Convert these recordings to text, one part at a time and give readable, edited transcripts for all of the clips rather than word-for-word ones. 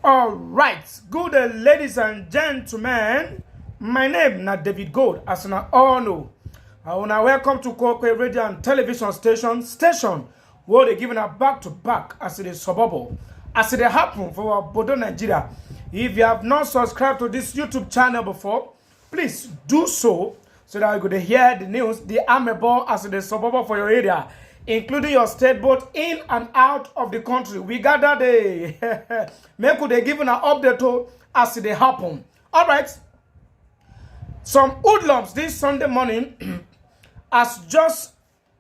All right, good ladies and gentlemen, my name is David Gold, as you all know. I want to welcome to Kokwe Radio and Television station where they giving a back-to-back as it is suburban, as it happen for our Bodo Nigeria. If you have not subscribed to this YouTube channel before, please do so that you could hear the news, the amable as it is suburban for your area, including your state, both in and out of the country. We gather the make they giving an update as they happen. All right. Some hoodlums this Sunday morning has just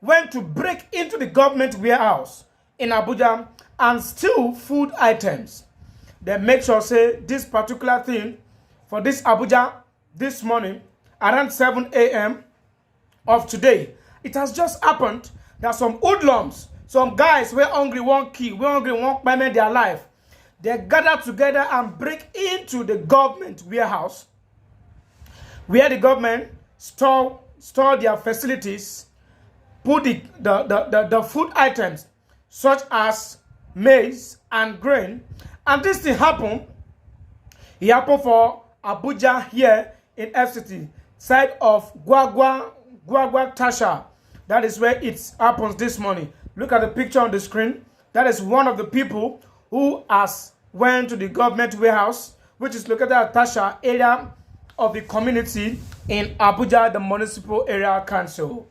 went to break into the government warehouse in Abuja and steal food items. They make sure say this particular thing for this Abuja this morning around 7 a.m. of today. It has just happened that some hoodlums, some guys were hungry, one key, were hungry, one payment their life. They gather together and break into the government warehouse where the government store their facilities, put the food items such as maize and grain. And this thing happened. It happened for Abuja here in FCT, side of Gwagwa Tasha. That is where it happens this morning. Look at the picture on the screen. That is one of the people who has went to the government warehouse, which is located at Tasha area of the community in Abuja, the municipal area council.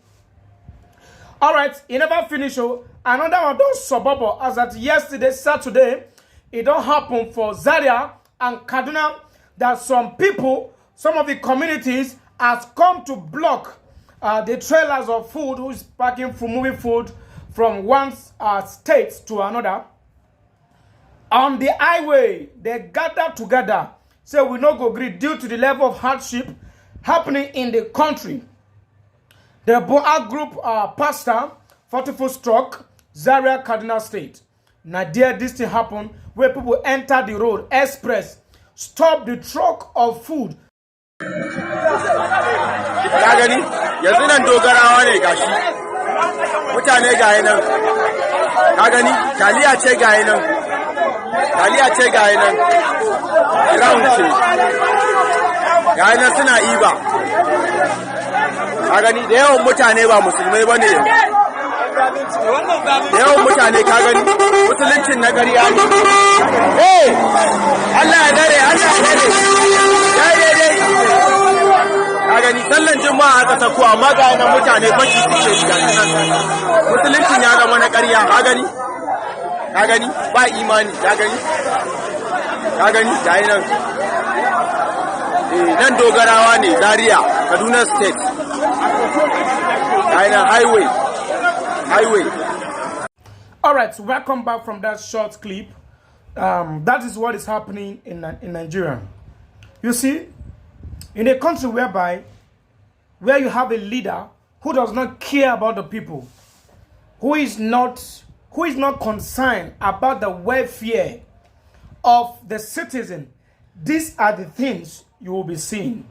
All right, it never finished. Another one those suburban as at yesterday, Saturday, it don't happen for Zaria and Kaduna that some people, some of the communities has come to block the trailers of food who is packing for moving food from one state to another. On the highway, they gather together, say we no go agree due to the level of hardship happening in the country. The Boa Group pastor, 44 stroke, Zaria, Kaduna State. Now there this thing happen where people enter the road, express, stop the truck of food. Ka gani yanzu nan dogarawa ne gashi mutane gaye nan ka gani taliya ce gaye nan round ce gaye nan suna iba ka gani da yawan mutane ba musulmai bane da yawan mutane ka gani musuluncin na gari ne Allah ya dare gani sallan juma'a aka sako amma ga nan mutane fashi suke yi musuluncin ya zama na ƙarya ka gani ba imani ka gani nan nan dogarawa ne Zaria Kaduna State nan highway. All right, so welcome back from that short clip. That is what is happening in Nigeria. You see, in a country where you have a leader who does not care about the people, who is not concerned about the welfare of the citizen, these are the things you will be seeing.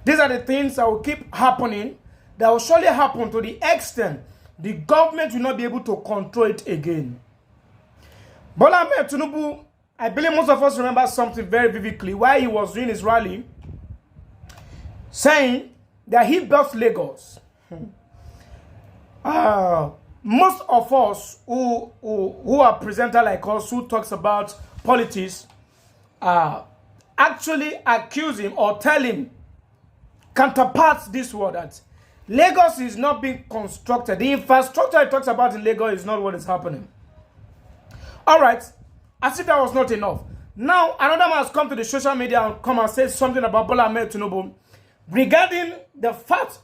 These are the things that will keep happening, that will surely happen to the extent the government will not be able to control it again. Bola Ahmed Tinubu, I believe most of us remember something very vividly while he was doing his rally, saying that he built Lagos. Most of us who are presenters like us, who talks about politics, actually accuse him or tell him, counterparts this word, that Lagos is not being constructed. The infrastructure he talks about in Lagos is not what is happening. All right, as if that was not enough. Now, another man has come to the social media and come and say something about Bola Ahmed Tinubu regarding the fact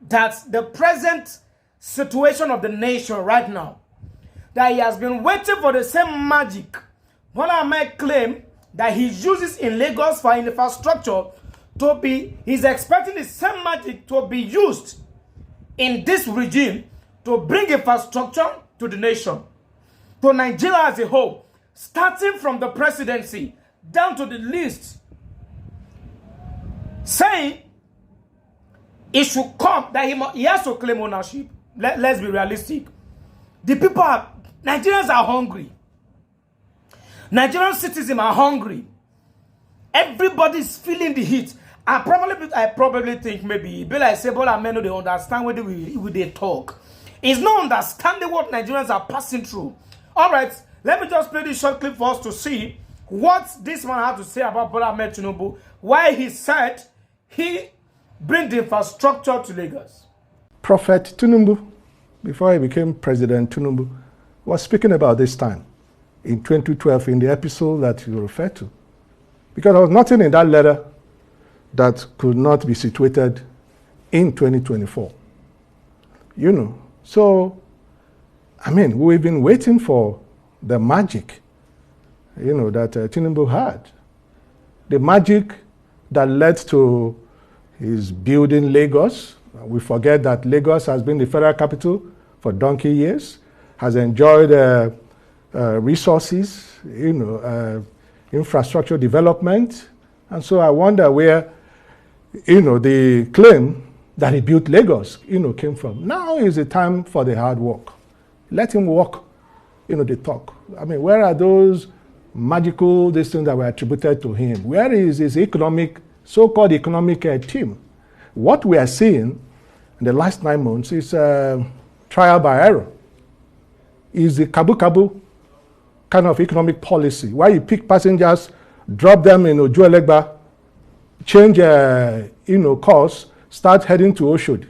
that the present situation of the nation right now, that he has been waiting for the same magic Bola Ahmed claimed that he uses in Lagos for infrastructure to be, he's expecting the same magic to be used in this regime to bring infrastructure to the nation, to Nigeria as a whole, starting from the presidency down to the least, saying it should come that he has to claim ownership. Let's be realistic. The people Nigerians are hungry. Nigerian citizens are hungry. Everybody's feeling the heat. I probably think maybe be like say Bola men no they understand what they talk. It's not understanding what Nigerians are passing through. All right, let me just play this short clip for us to see what this man had to say about Bola Ahmed Tinubu. Why he said he bring the infrastructure to Lagos. Prophet Tinubu, before he became President Tinubu, was speaking about this time in 2012 in the episode that you referred to. Because there was nothing in that letter that could not be situated in 2024. You know, so, I mean, we've been waiting for the magic, you know, that Tinubu had. The magic that led to his building Lagos. We forget that Lagos has been the federal capital for donkey years, has enjoyed resources, you know, infrastructure development. And so I wonder where, you know, the claim that he built Lagos, you know, came from. Now is the time for the hard work. Let him walk, you know, the talk. I mean, where are those magical things that were attributed to him? Where is his economic, so-called economic team? What we are seeing in the last 9 months is trial by error. Is the kabu-kabu kind of economic policy, where you pick passengers, drop them in Ojuelegba, change, you know, course, start heading to Oshodi.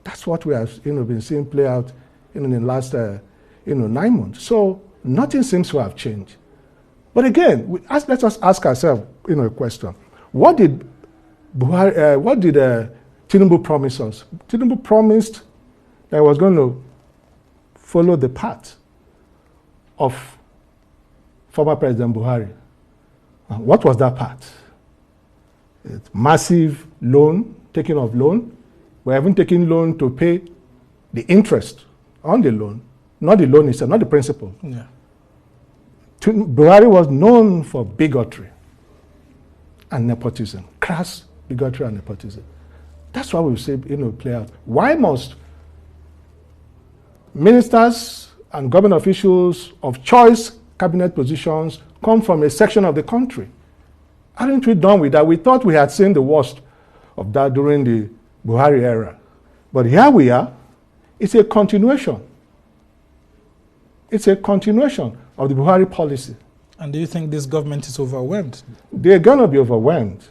That's what we have, you know, been seeing play out in the last, you know, 9 months. So nothing seems to have changed. But again, let us ask ourselves, you know, a question: what did Tinubu promise us? Tinubu promised that he was going to follow the path of former President Buhari. What was that path? It's massive loan, taking of loan. We haven't taken loan to pay the interest on the loan, not the loan itself, not the principal. Yeah. Buhari was known for bigotry and nepotism, crass bigotry and nepotism. That's why we say, you know, play out. Why must ministers and government officials of choice cabinet positions come from a section of the country? Aren't we done with that? We thought we had seen the worst of that during the Buhari era. But here we are. It's a continuation. It's a continuation of the Buhari policy. And do you think this government is overwhelmed? They're going to be overwhelmed.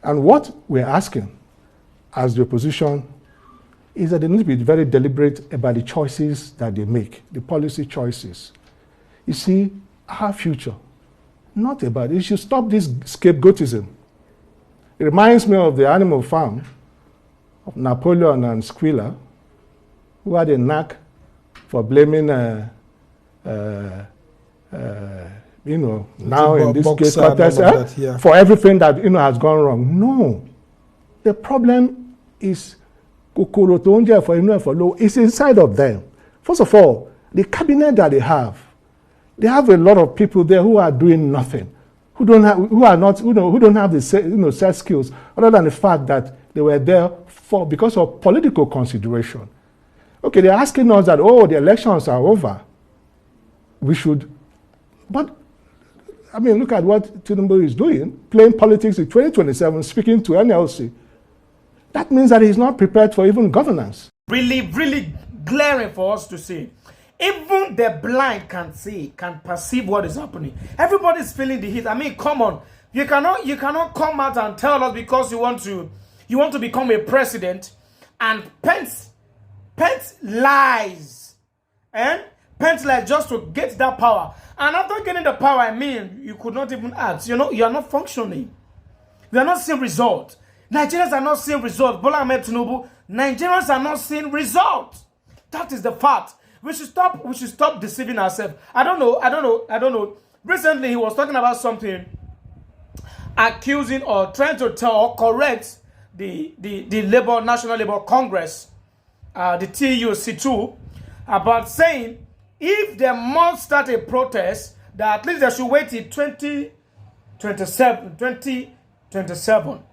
And what we're asking as the opposition is that they need to be very deliberate about the choices that they make, the policy choices. You see, our future, not about it. You should stop this scapegoatism. It reminds me of the animal farm of Napoleon and Squilla, who had a knack for blaming, you know, now in this case, contest, yeah, for everything that, you know, has gone wrong. No. The problem is it's inside of them. First of all, the cabinet that they have a lot of people there who are doing nothing, who don't have the, you know, set skills, other than the fact that they were there because of political consideration. Okay, they're asking us that, oh, the elections are over. We should, but I mean, look at what Tinubu is doing, playing politics in 2027, speaking to NLC. That means that he's not prepared for even governance. Really, really glaring for us to see. Even the blind can see, can perceive what is happening. Everybody's feeling the heat. I mean, come on. You cannot come out and tell us because you want to become a president, and Pence lies. And Pence lies just to get that power. And after getting the power, I mean, you could not even act. You know, you are not functioning. We are not seeing results. Nigerians are not seeing results. Bola Ahmed Tinubu, Nigerians are not seeing results. That is the fact. We should stop deceiving ourselves. I don't know. Recently, he was talking about something, accusing or trying to tell or correct the National Labour Congress, the TUC2, about saying if they must start a protest, that at least they should wait till 2027.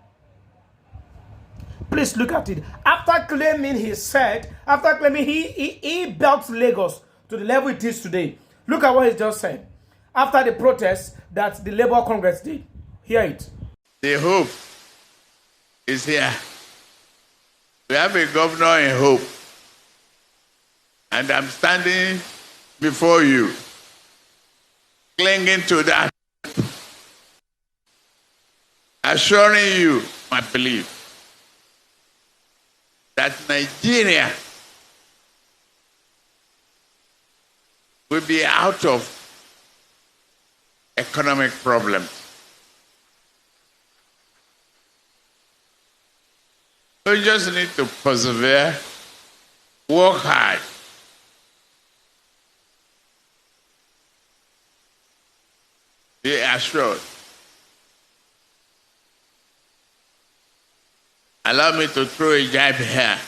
Please look at it. After claiming he built Lagos to the level it is today. Look at what he just said. after the protest that the Labour Congress did. Hear it. The hope is here. We have a governor in hope. And I'm standing before you, clinging to that, assuring you my belief that Nigeria will be out of economic problems. We just need to persevere, work hard. Be assured. Allow me to throw a jab here.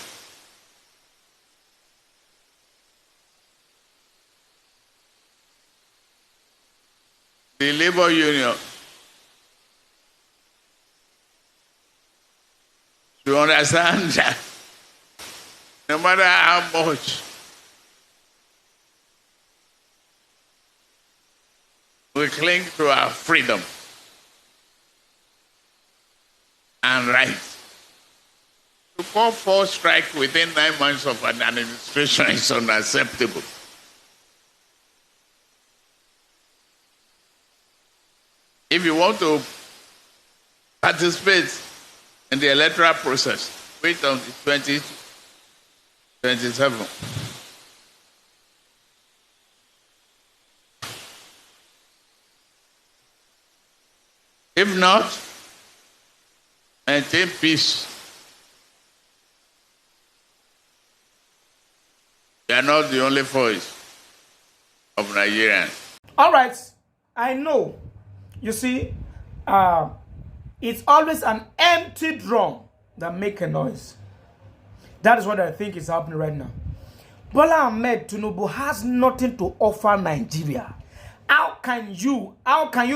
The labor union to understand that no matter how much we cling to our freedom and rights, to call for strike within 9 months of an administration is unacceptable. If you want to participate in the electoral process, wait until 2027. If not, maintain peace. You are not the only voice of Nigerians. All right, I know. You see, it's always an empty drum that makes a noise. That is what I think is happening right now. Bola Ahmed Tinubu has nothing to offer Nigeria. How can you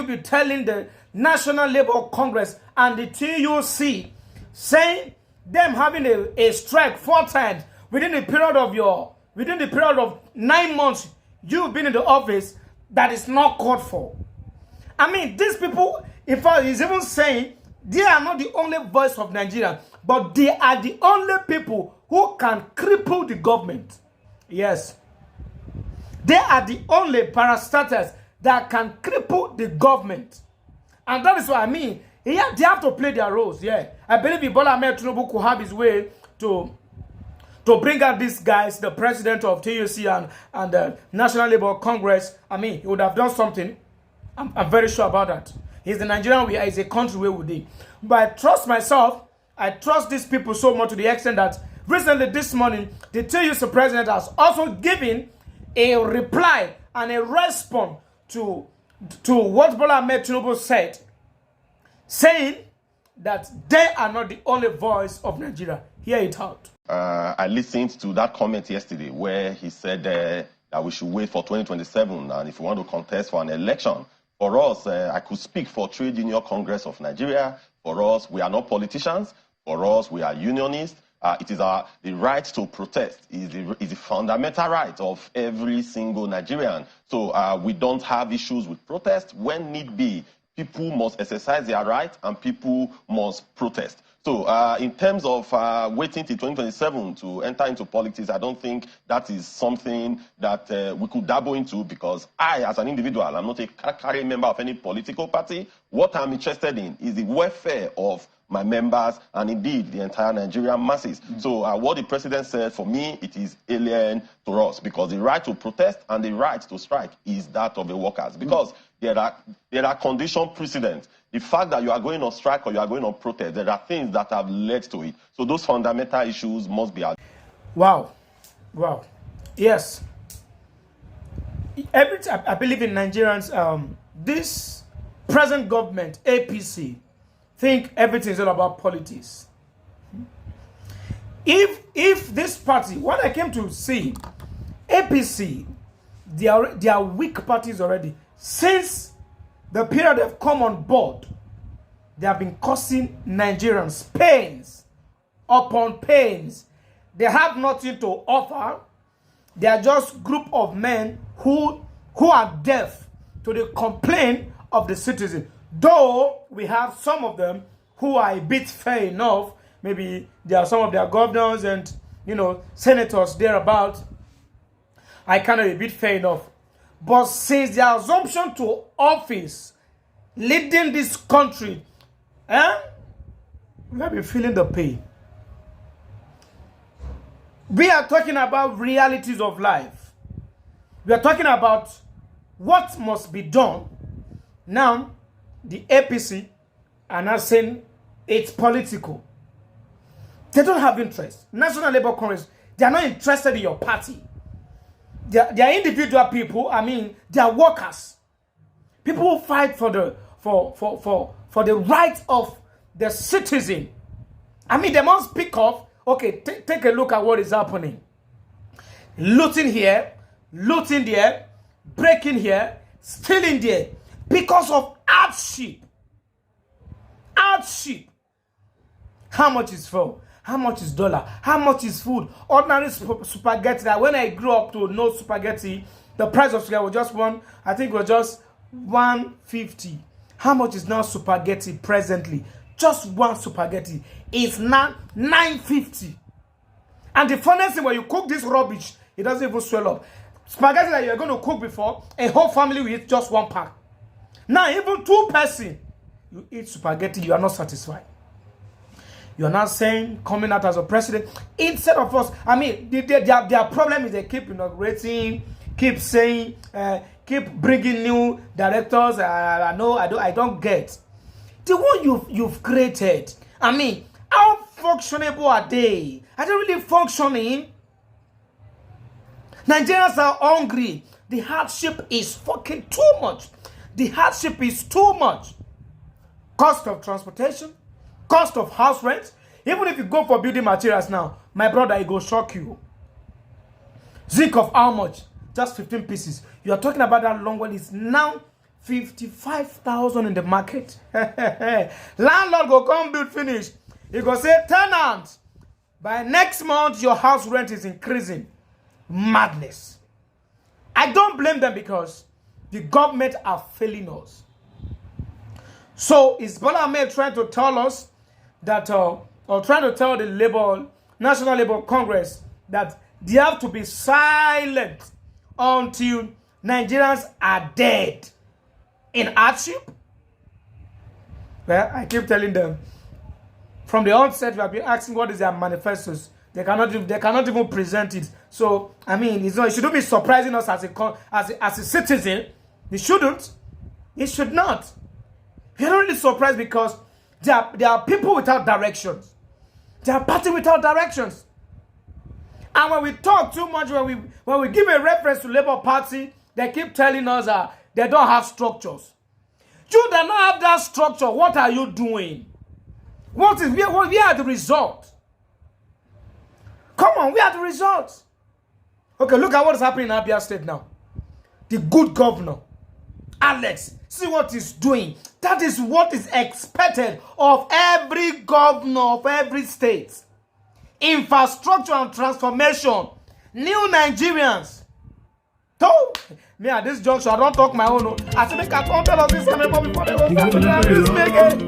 be telling the National Labour Congress and the TUC, saying them having a strike 4 times within the period of 9 months you've been in the office, that is not called for? I mean, these people, in fact, he's even saying they are not the only voice of Nigeria, but they are the only people who can cripple the government. Yes. They are the only parastatals that can cripple the government. And that is what I mean. They have to play their roles. Yeah. I believe Bola Ahmed Tinubu could have his way to bring out these guys, the president of TUC and the National Labour Congress. I mean, he would have done something. I'm very sure about that. He's the Nigerian we are, he's a country where we did. But I trust myself, I trust these people so much to the extent that recently this morning, the TUC president has also given a reply and a response to what Bola Ahmed Tinubu said, saying that they are not the only voice of Nigeria. Hear it out. I listened to that comment yesterday where he said that we should wait for 2027, and if we want to contest for an election. For us, I could speak for Trade Union Congress of Nigeria. For us, we are not politicians. For us, we are unionists. It is the right to protest is the fundamental right of every single Nigerian. So we don't have issues with protest. When need be, people must exercise their right and people must protest. So in terms of waiting till 2027 to enter into politics, I don't think that is something that we could dabble into, because I, as an individual, I'm not a carrying member of any political party. What I'm interested in is the welfare of my members and indeed the entire Nigerian masses. So what the president said, for me, it is alien to us, because the right to protest and the right to strike is that of the workers, because there are condition precedents. The fact that you are going on strike or you are going on protest, there are things that have led to it. So those fundamental issues must be addressed. Wow. Wow. Yes. Every time I believe in Nigerians, this present government, APC, think everything is all about politics. If this party, what I came to see, APC, they are weak parties already. Since the period they've come on board, they have been causing Nigerians pains upon pains. They have nothing to offer. They are just a group of men who are deaf to the complaint of the citizen. Though we have some of them who are a bit fair enough, maybe there are some of their governors and senators thereabout. I cannot be a bit fair enough. But since the assumption to office, leading this country, we have been feeling the pain. We are talking about realities of life. We are talking about what must be done. Now, the APC are now saying it's political. They don't have interest. National Labour Congress, they are not interested in your party. They are individual people. I mean, they are workers. People who fight for the rights of the citizen. I mean, they must pick off. Okay, take a look at what is happening. Looting here, looting there, breaking here, stealing there, because of hardship. Hardship. How much is fuel? How much is dollar? How much is food? Ordinary spaghetti. That when I grew up to know spaghetti, the price of spaghetti was just $1.50. How much is now spaghetti presently? Just one spaghetti is now $9.50. And the funniest thing, when you cook this rubbish, it doesn't even swell up. Spaghetti that you're going to cook before, a whole family will eat just one pack. Now, even 2 persons, you eat spaghetti, you are not satisfied. You are not saying, coming out as a president, instead of us, I mean, their problem is they keep inaugurating, keep saying, keep bringing new directors. I don't get. The one you've created, I mean, how functionable are they? Are they really functioning? Nigerians are hungry. The hardship is fucking too much. The hardship is too much. Cost of transportation, cost of house rent. Even if you go for building materials now, my brother, it will shock you. Zinc of how much? Just 15 pieces. You are talking about that long one. It's now 55,000 in the market. Landlord go come build finish. He go say, tenant, by next month your house rent is increasing. Madness. I don't blame them because the government are failing us. So is Bola Ahmed trying to tell us that, or trying to tell the National Labour Congress that they have to be silent until Nigerians are dead in hardship? Well, I keep telling them, from the onset, we have been asking what is their manifestos. They cannot even present it. So, I mean, it shouldn't be surprising us as a citizen. It shouldn't. It should not. We're not really surprised because there are people without directions. There are parties without directions. And when we talk too much, when we give a reference to Labour Party, they keep telling us that they don't have structures. You do not have that structure. What are you doing? We are the result. Come on, we are the results. Okay, look at what is happening in Abia State now. The good governor, Alex, see what he's doing. That is what is expected of every governor of every state. Infrastructure and transformation. New Nigerians. So, me at this juncture, I don't talk my own. I say, make a tell us this before they go this make it.